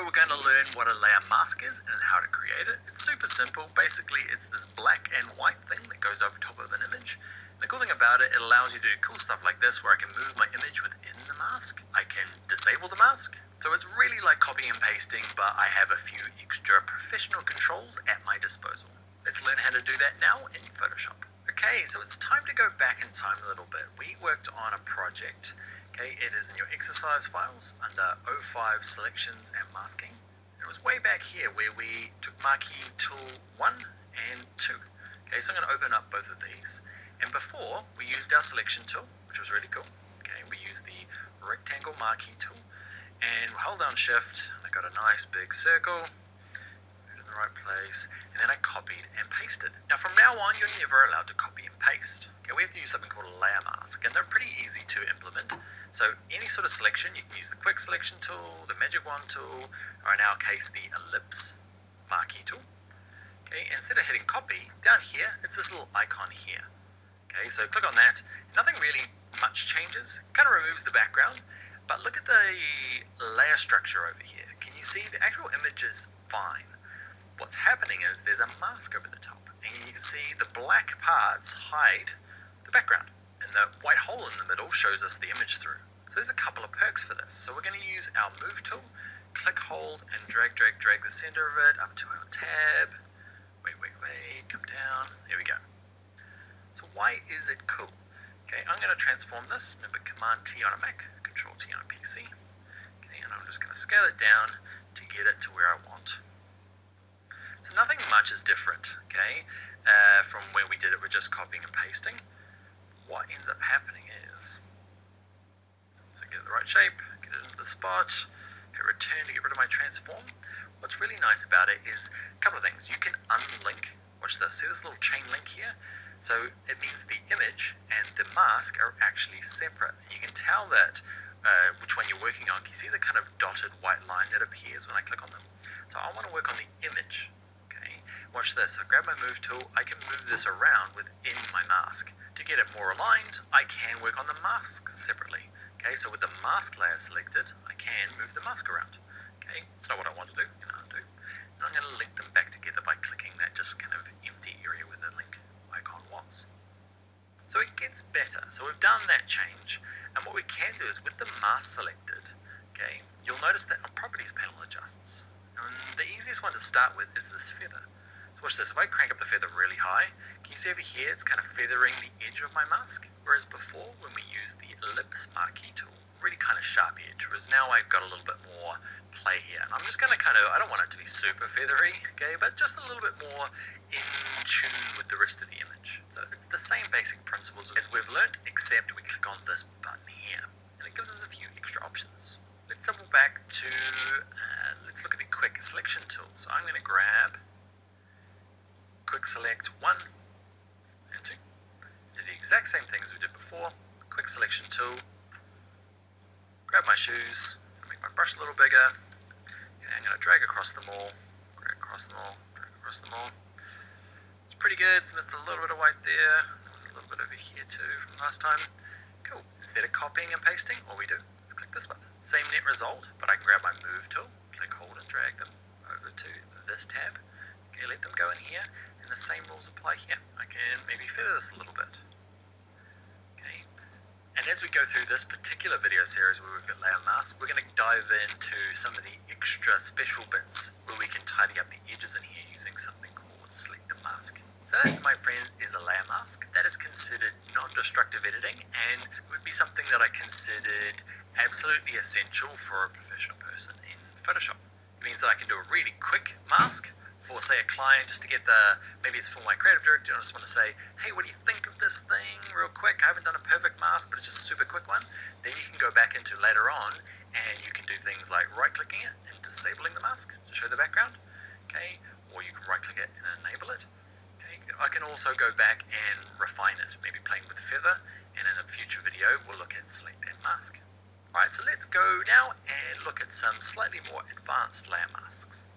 we're going to learn what a layer mask is and how to create it. It's super simple. Basically, it's this black and white thing that goes over top of an image. And the cool thing about it, it allows you to do cool stuff like this, where I can move my image within the mask. I can disable the mask. So it's really like copying and pasting, but I have a few extra professional controls at my disposal. Let's learn how to do that now in Photoshop. Okay, so it's time to go back in time a little bit. We worked on a project. Okay, it is in your exercise files under O5 selections and masking. It was way back here where we took marquee tool 1 and 2. Okay, so I'm going to open up both of these. And before, we used our selection tool, which was really cool. Okay, we used the rectangle marquee tool and hold down shift, and I got a nice big circle. The right place, and then I copied and pasted. Now from now on, you're never allowed to copy and paste. Okay, we have to use something called a layer mask, and they're pretty easy to implement. So any sort of selection, you can use the quick selection tool, the magic wand tool, or in our case the ellipse marquee tool. Okay, instead of hitting copy, down here, it's this little icon here. Okay, so click on that. Nothing really much changes. Kind of removes the background, but look at the layer structure over here. Can you see the actual image is fine? What's happening is there's a mask over the top, and you can see the black parts hide the background, and the white hole in the middle shows us the image through. So there's a couple of perks for this. So we're going to use our move tool, click, hold, and drag the center of it up to our tab. Wait, come down. There we go. So why is it cool? Okay, I'm going to transform this. Remember, Command T on a Mac, Control T on a PC. Okay, and I'm just going to scale it down to get it to where I want. So nothing much is different, okay, from where we did it with just copying and pasting. What ends up happening is, so get the right shape, get it into the spot, hit return to get rid of my transform. What's really nice about it is a couple of things. You can unlink, watch this, see this little chain link here? So it means the image and the mask are actually separate. You can tell that which one you're working on. Can you see the kind of dotted white line that appears when I click on them? So I want to work on the image. Watch this, I grab my move tool, I can move this around within my mask. To get it more aligned, I can work on the mask separately. Okay, so with the mask layer selected, I can move the mask around. Okay, it's not what I want to do, undo. And I'm going to link them back together by clicking that just kind of empty area where the link icon was. So it gets better, so we've done that change, and what we can do is with the mask selected, okay, you'll notice that our properties panel adjusts. And the easiest one to start with is this feather. So watch this, if I crank up the feather really high, can you see over here it's kind of feathering the edge of my mask? Whereas before, when we used the ellipse marquee tool, really kind of sharp edge, whereas now I've got a little bit more play here. And I'm just going to I don't want it to be super feathery, okay, but just a little bit more in tune with the rest of the image. So it's the same basic principles as we've learnt, except we click on this button here, and it gives us a few extra options. Let's double back to, let's look at the quick selection tool. So I'm going to grab quick select 1 and 2. Do the exact same thing as we did before. Quick selection tool. Grab my shoes. Make my brush a little bigger. Okay, I'm going to drag across them all. Drag across them all. Drag across them all. It's pretty good. It's missed a little bit of white there. There was a little bit over here too from last time. Cool. Instead of copying and pasting, all we do is click this button. Same net result, but I can grab my move tool, click, hold, and drag them over to this tab. Okay, let them go in here, and the same rules apply here. I can maybe feather this a little bit. Okay, and as we go through this particular video series where we look at layer masks, we're going to dive into some of the extra special bits where we can tidy up the edges in here using something called select a mask. So that, my friend, is a layer mask. That is considered non-destructive editing, and would be something that I considered absolutely essential for a professional person in Photoshop. It means that I can do a really quick mask for, say, a client, just to get maybe it's for my creative director, and I just want to say, hey, what do you think of this thing real quick? I haven't done a perfect mask, but it's just a super quick one. Then you can go back into later on, and you can do things like right-clicking it and disabling the mask to show the background, okay? Or you can right-click it and enable it. Okay? I can also go back and refine it, maybe playing with feather, and in a future video, we'll look at select and mask. Alright, so let's go now and look at some slightly more advanced layer masks.